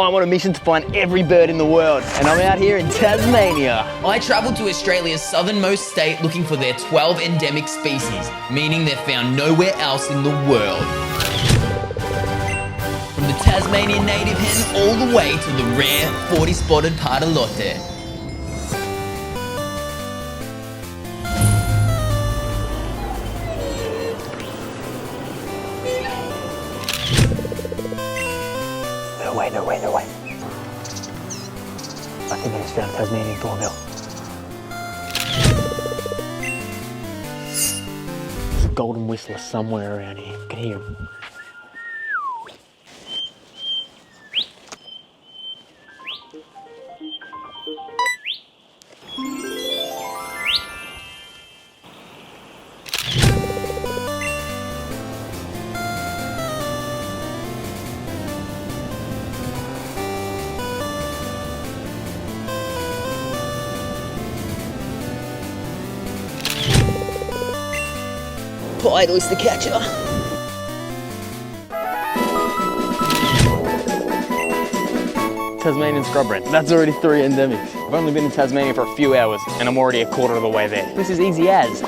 I'm on a mission to find every bird in the world, and I'm out here in Tasmania. I travelled to Australia's southernmost state looking for their 12 endemic species, meaning they're found nowhere else in the world. From the Tasmanian native hen all the way to the rare 40-spotted pardalote. No way. I think I just found a Tasmanian thornbill. There's a golden whistler somewhere around here. I can hear him. Pied oyster catcher. Tasmanian scrub wren. That's already 3 endemics. I've only been in Tasmania for a few hours and I'm already a quarter of the way there. This is easy as.